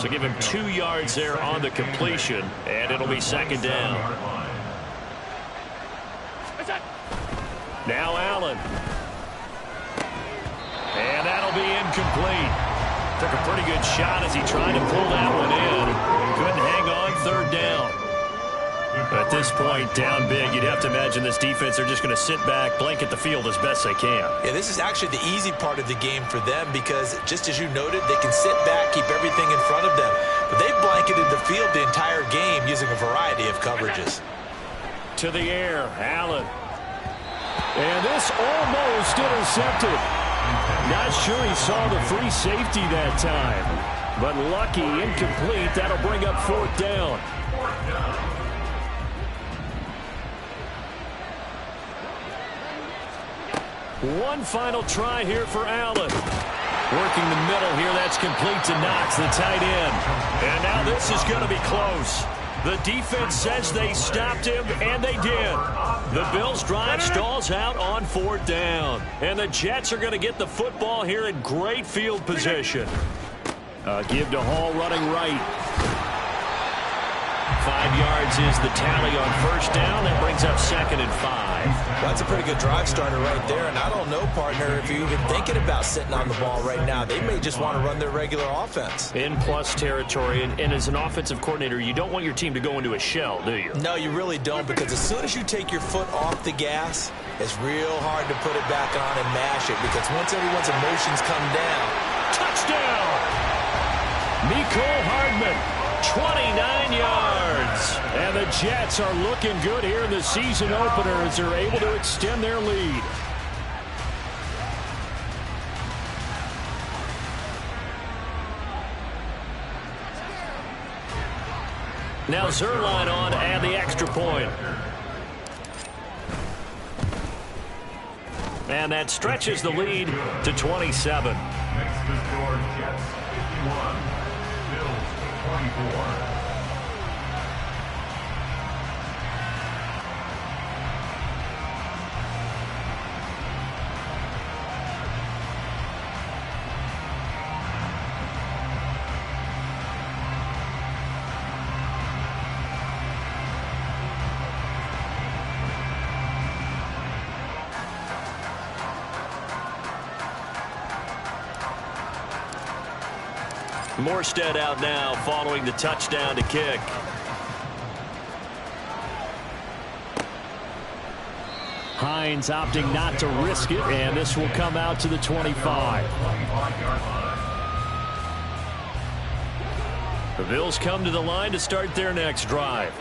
So give him 2 yards there on the completion, and it'll be 2nd down. Now Allen. And that'll be incomplete. Took a pretty good shot as he tried to pull that one in. Couldn't hang on 3rd down. At this point, down big, you'd have to imagine this defense, they're just going to sit back, blanket the field as best they can. Yeah, this is actually the easy part of the game for them because, just as you noted, they can sit back, keep everything in front of them. But they've blanketed the field the entire game using a variety of coverages. To the air, Allen. And this almost intercepted. Not sure he saw the free safety that time. But lucky, incomplete. That'll bring up 4th down. One final try here for Allen. Working the middle here, that's complete to Knox, the tight end. And now this is going to be close. The defense says they stopped him, and they did. The Bills' drive stalls out on 4th down. And the Jets are going to get the football here in great field position. Give to Hall running right. 5 yards is the tally on 1st down. That brings up 2nd and 5. Well, that's a pretty good drive starter right there. And I don't know, partner, if you're even thinking about sitting on the ball right now. They may just want to run their regular offense. In plus territory. And as an offensive coordinator, you don't want your team to go into a shell, do you? No, you really don't, because as soon as you take your foot off the gas, it's real hard to put it back on and mash it, because once everyone's emotions come down. Touchdown! Mecole Hardman. 29 yards. And the Jets are looking good here in the season opener as they're able to extend their lead. Now Zerline on to add the extra point. And that stretches the lead to 27. Next to score, Jets 51, Bills 24. Morstead out now following the touchdown to kick. Hines opting not to risk it, and this will come out to the 25. The Bills come to the line to start their next drive.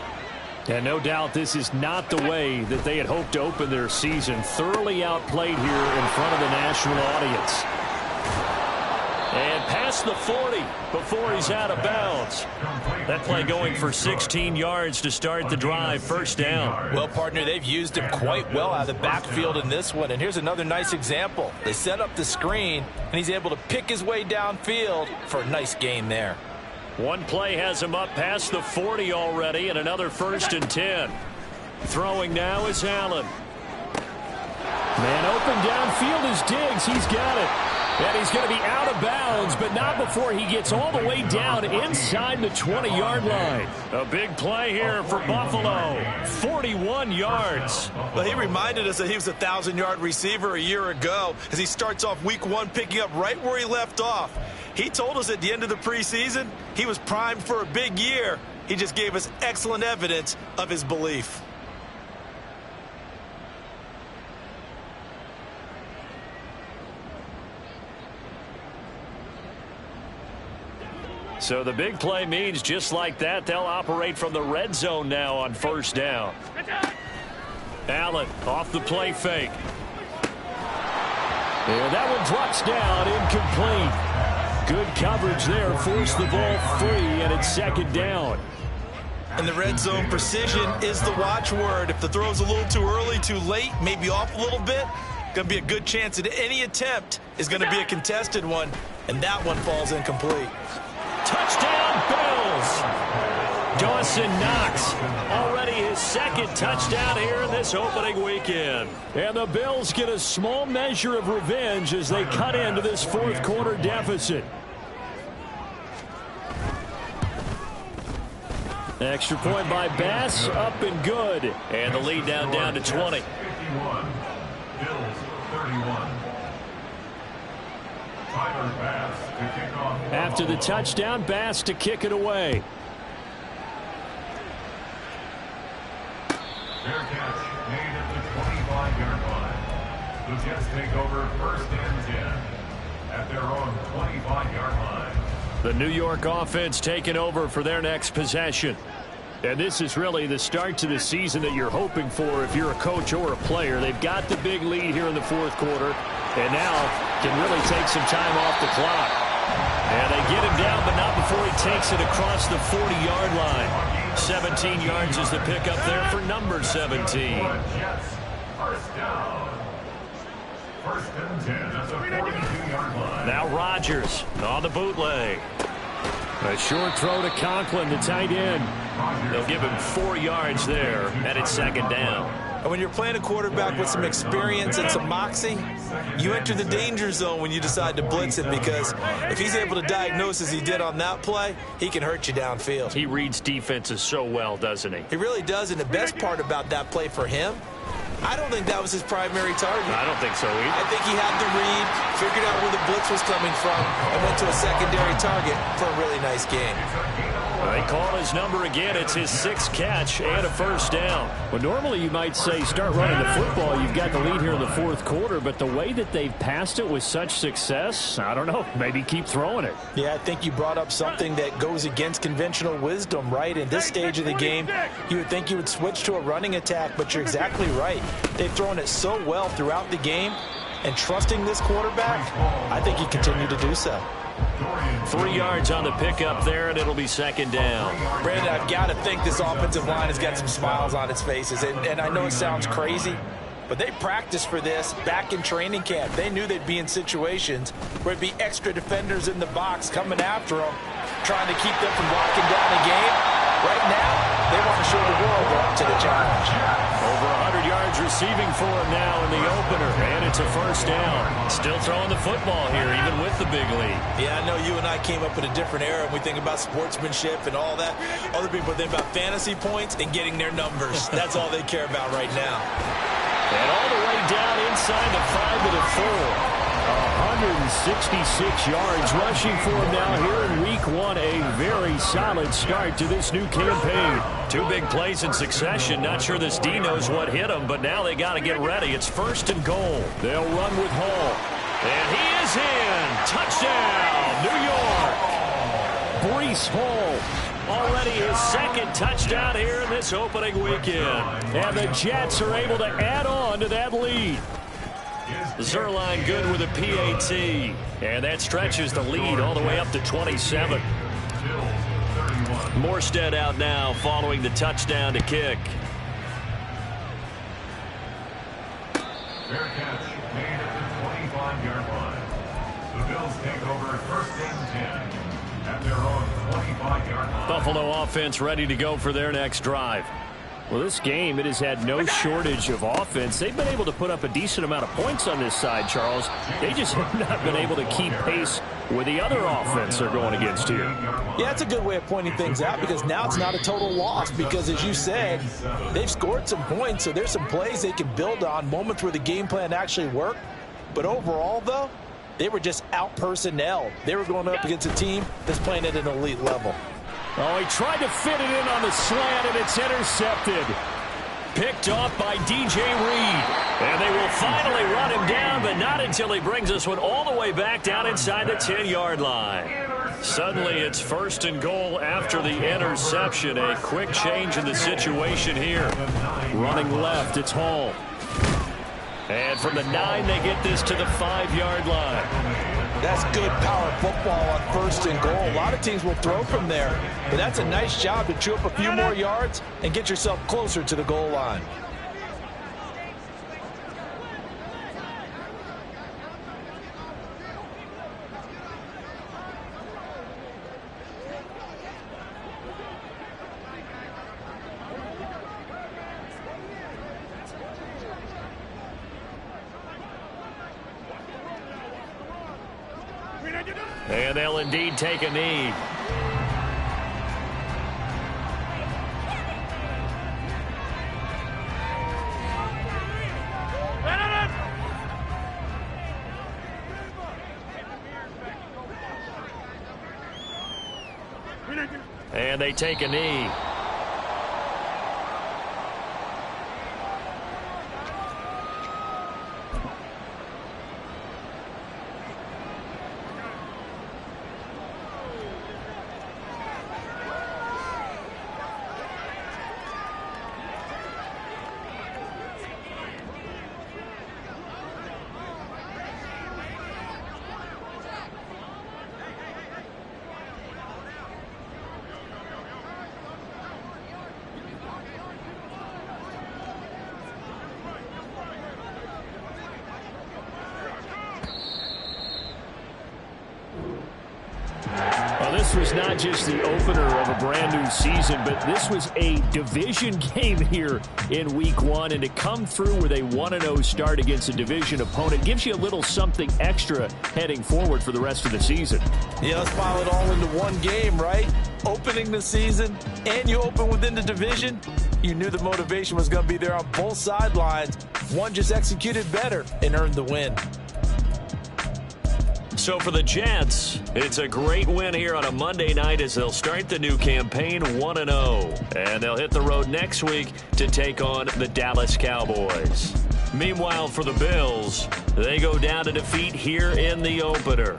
And no doubt this is not the way that they had hoped to open their season. Thoroughly outplayed here in front of the national audience. And past the 40 before he's out of bounds. That play going for 16 yards to start the drive. First down. Well, partner, they've used him quite well out of the backfield in this one. And here's another nice example. They set up the screen, and he's able to pick his way downfield for a nice gain there. One play has him up past the 40 already, and another 1st and 10. Throwing now is Allen. Man open downfield is Diggs. He's got it. And he's going to be out of bounds, but not before he gets all the way down inside the 20-yard line. A big play here for Buffalo. 41 yards. Well, he reminded us that he was a 1,000-yard receiver a year ago as he starts off week 1 picking up right where he left off. He told us at the end of the preseason he was primed for a big year. He just gave us excellent evidence of his belief. So the big play means just like that, they'll operate from the red zone now on first down. Allen off the play fake. And that one drops down, incomplete. Good coverage there, forced the ball free, and it's second down. And the red zone precision is the watchword. If the throw's a little too early, too late, maybe off a little bit, going to be a good chance that any attempt is going to be a contested one, and that one falls incomplete. Touchdown, Bills! Dawson Knox, already his second touchdown here in this opening weekend. And the Bills get a small measure of revenge as they cut into this fourth quarter deficit. Extra point by Bass, up and good. And the lead down to 20. 51, Bills 31. Tyler Bass to kick off. After the touchdown, Bass to kick it away. Fair catch made at the 25-yard line. The Jets take over 1st and 10 at their own 25-yard line. The New York offense taking over for their next possession. And this is really the start to the season that you're hoping for if you're a coach or a player. They've got the big lead here in the fourth quarter, and now can really take some time off the clock. And they get him down, but not before he takes it across the 40-yard line. 17 yards is the pickup there for number 17. Jets, first down. 1st and 10 at the 42-yard line. Now Rodgers on the bootleg. A short throw to Conklin, the tight end. They'll give him 4 yards there, and it's second down. And when you're playing a quarterback with some experience and some moxie, you enter the danger zone when you decide to blitz him, because if he's able to diagnose as he did on that play, he can hurt you downfield. He reads defenses so well, doesn't he? He really does, and the best part about that play for him, I don't think that was his primary target. I don't think so either. I think he had the read, figured out where the blitz was coming from, and went to a secondary target for a really nice game. They call his number again. It's his 6th catch and a first down. Well, normally you might say start running the football. You've got the lead here in the fourth quarter, but the way that they've passed it with such success, I don't know, maybe keep throwing it. Yeah, I think you brought up something that goes against conventional wisdom, right? In this stage of the game, you would think you would switch to a running attack, but you're exactly right. They've thrown it so well throughout the game, and trusting this quarterback, I think you continue to do so. 3 yards on the pickup there, and it'll be second down. Brandon, I've got to think this offensive line has got some smiles on its faces, and I know it sounds crazy, but they practiced for this back in training camp. They knew they'd be in situations where it'd be extra defenders in the box coming after them, trying to keep them from locking down the game. Right now, they want to show the world they're up to the challenge. Over 100 yards receiving for him now in the opener, and it's a first down. Still throwing the football here, even with the big lead. Yeah, I know you and I came up in a different era, and we think about sportsmanship and all that. Other people think about fantasy points and getting their numbers. That's all they care about right now. And all the way down inside the 5 to the 4. 166 yards rushing for him now here in week 1. A very solid start to this new campaign. 2 big plays in succession. Not sure this D knows what hit him, but now they got to get ready. It's 1st and goal. They'll run with Hall. And he is in. Touchdown, New York. Breece Hall. Already his 2nd touchdown here in this opening weekend. And the Jets are able to add on to that lead. Zerline good with a PAT. And that stretches the lead all the way up to 27. Morstead out now following the touchdown to kick. Fair catch made at the 25-yard line. The Bills take over 1st and 10 at their own 25-yard line. Buffalo offense ready to go for their next drive. Well, this game, it has had no shortage of offense. They've been able to put up a decent amount of points on this side, Charles. They just have not been able to keep pace with the other offense they're going against here. Yeah, it's a good way of pointing things out because now it's not a total loss because, as you said, they've scored some points, so there's some plays they can build on, moments where the game plan actually worked. But overall, though, they were just out-personnel. They were going up against a team that's playing at an elite level. Oh, he tried to fit it in on the slant, and it's intercepted. Picked off by DJ Reed. And they will finally run him down, but not until he brings this one all the way back down inside the 10-yard line. Suddenly, it's 1st and goal after the interception. A quick change in the situation here. Running left, it's Hall. And from the 9, they get this to the 5-yard line. That's good power football on 1st and goal. A lot of teams will throw from there, but that's a nice job to chew up a few more yards and get yourself closer to the goal line. And they'll indeed take a knee. And they take a knee. This was not just the opener of a brand new season, but this was a division game here in week 1. And to come through with a 1-0 start against a division opponent gives you a little something extra heading forward for the rest of the season. Yeah, let's pile it all into one game, right? Opening the season, and you open within the division. You knew the motivation was going to be there on both sidelines. One just executed better and earned the win. So for the Jets, it's a great win here on a Monday night as they'll start the new campaign 1-0. And they'll hit the road next week to take on the Dallas Cowboys. Meanwhile, for the Bills, they go down to defeat here in the opener.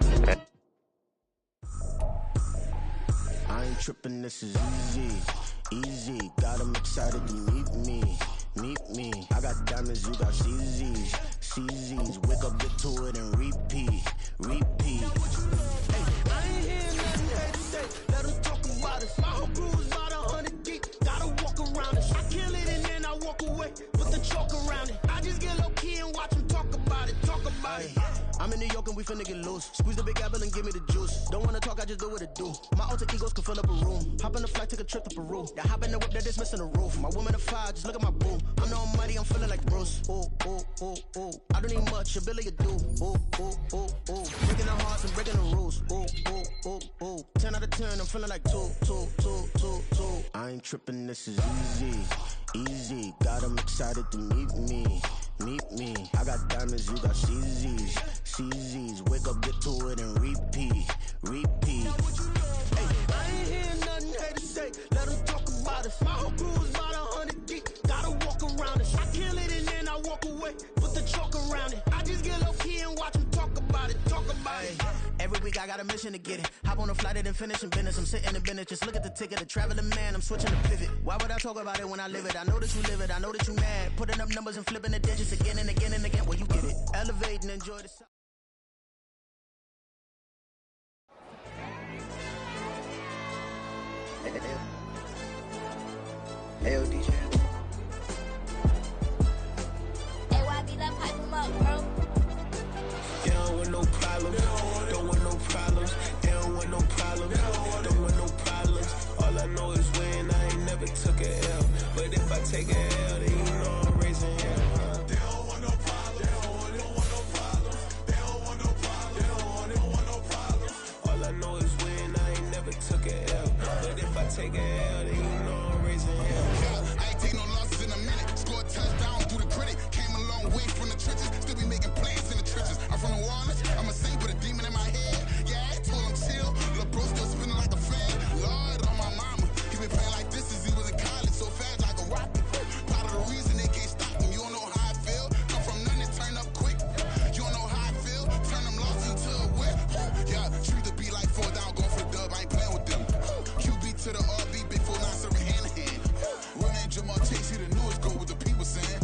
I ain't tripping, this is easy. Easy, got them excited to meet me. Meet me. I got diamonds, you got CZs. CZs, wake up, get to it, and repeat. Repeat. Hey, I ain't hearing nothing they say. Let them talk about us. My whole crew is about 100 deep. Gotta walk around it. I kill it and then I walk away. Put the chalk around it. I just get low key and watch them talk about it. Talk about it. I'm in New York and we finna get loose. Squeeze the big apple and give me the juice. Don't wanna talk, I just do what it do. My alter egos can fill up a room. Hop on a flight, take a trip to Peru. Yeah, hop in the whip, that is missing the roof. My woman a fire, just look at my boo. I'm no money, I'm feeling like Bruce. Ooh, ooh, ooh, ooh. I don't need much, ability to do. Ooh, ooh, ooh, ooh. Breaking the hearts and breaking the rules. Ooh, ooh, ooh, ooh. 10 out of 10, I'm feeling like 2, 2, 2, 2, 2. I ain't tripping, this is easy. Easy, got them excited to meet me. Meet me. I got diamonds, you got CZs. CZs. Wake up, get to it, and repeat. Hey, I ain't hearing nothing haters say. Let them talk about us. My whole crew is about 100 deep. Gotta walk around it. I kill it and then I walk away. Put the chalk around it. I just get low key and watch them talk about it. Every week I got a mission to get it. Hop on a flight and then finish in business. I'm sitting in business. Just look at the ticket. A traveling man. I'm switching to pivot. Why would I talk about it when I live it? I know that you live it. I know that you mad. Putting up numbers and flipping the digits again and again and again. Well, you get it. Elevate and enjoy the sun. Hey, DJ. Hey, YB, let's pipe him up, bro. They don't want no problems. Don't want no problems. They don't want no problems. Don't want no problems. All I know is win. I ain't never took a L. But if I take a L, then you know I'm raising hell. They don't want no problems. They don't want no problems. They don't want no problems. They don't want no problems. All I know is win. I ain't never took a L. But if I take a L, then you know I'm raising hell. I ain't take no losses in a minute. Scored touchdown through the critic. Came a long way from the trenches. Still be making plays in the trenches. I'm from New Orleans. I'm a saint with a demon in my head. Yeah, I told him chill. Lil' bro still spinning like a fan. Lord on my mama. He been playing like this since he was in college. So fast like a rocket. Part of the reason they can't stop him. You don't know how I feel. Come from nothing, turn up quick. You don't know how I feel. Turn them losses into a whip. Yeah, treat the beat like 4 down. Going for the dub. I ain't playing with them. QB to the RB. Big 4 9 serving hand in hand. Real name Jamal Chase. He the newest go with the people saying.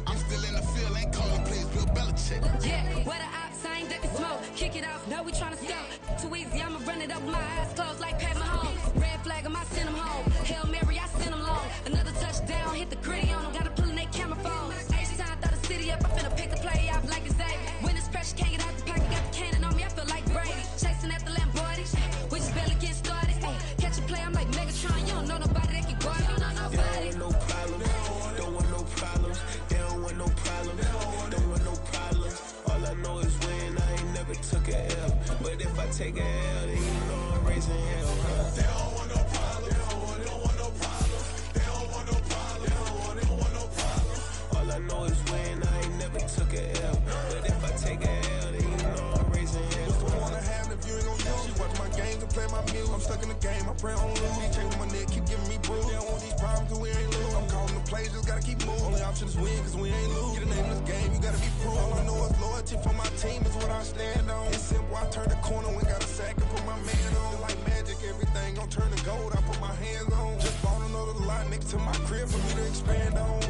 I'm still in the field. Ain't calling plays. Bill Belichick. Yeah, what a ops, I ain't ducking smoke. Kick it off, know we tryna scout. Too easy, I'ma run it up with my eyes closed like Pat Mahomes. Red flag, I send him home. Hail Mary, I send him long. Another touchdown, hit the gritty on him. Gotta pull in they camera phones. H-time, throw the city up, I finna pick the play off like it's Xavier. When it's pressure, can't get out the pocket, got the cannon on me, I feel like Brady. Chasing at the Lamborghini, we just barely get started. Ay, catch a play, I'm like Megatron, you don't know nobody that can guard me, you don't know nobody. They don't want no problems. Don't want no problems. They don't want no problems. Don't want no problems. All I know is win. I ain't never took a L. But if I take a L, then you know I'm raising hell. They don't want no problems. They don't want no problems. They don't want no problems. They don't want no problems. All I know is win. I ain't never took a L. But if I take a L, then you know I'm raising hell. What's the point of having if you ain't gon' use? Watch my games and play my music. I'm stuck in the game. I pray on lose. These chains on my neck keep giving me bruise. They don't want these problems 'cause we ain't lose. I'm calling the plays, just gotta keep moving. Only option is win 'cause we ain't lose. Get a name in this game, you gotta be proof. All I know is loyalty for my team is what I stand on. It's simple, I turn the corner and got a sack and put my man on. Like magic, everything gon' turn to gold. I put my hands on. Just bought another lot next to my crib for me to expand on.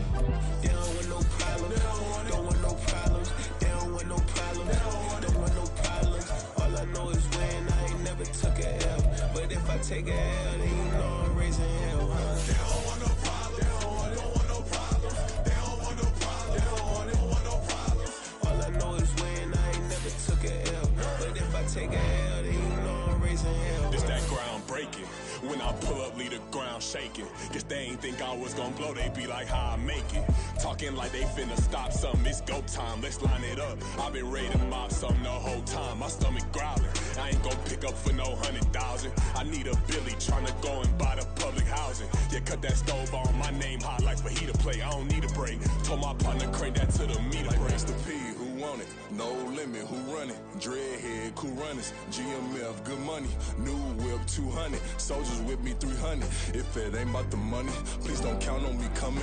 They don't want no problems. Don't want no problems. They don't want no problems. Don't want no problems. All I know is win. I ain't never took a L. But if I take a L, then you know I'm raising hell. They don't want no problems. They don't want no problems. They don't want no problems. They don't want no problems. All I know is win. I ain't never took a L. But if I take a L, then you know I'm raising hell. It's that ground breaking. When I pull up, leave the ground shaking. Guess they ain't think I was gonna blow, they be like, how I make it. Talking like they finna stop something, it's go time, let's line it up. I've been ready to mop something the whole time, my stomach growling. I ain't gon' pick up for no 100,000. I need a Billy tryna go and buy the public housing. Yeah, cut that stove on, my name hot like fajita play. I don't need a break. Told my partner crank that to the meter Like break. Race the P, who want it? No limit, who run it? Dreadhead, cool runners. GMF, good money. New whip, 200. Soldiers with me, 300. If it ain't about the money, please don't count on me coming.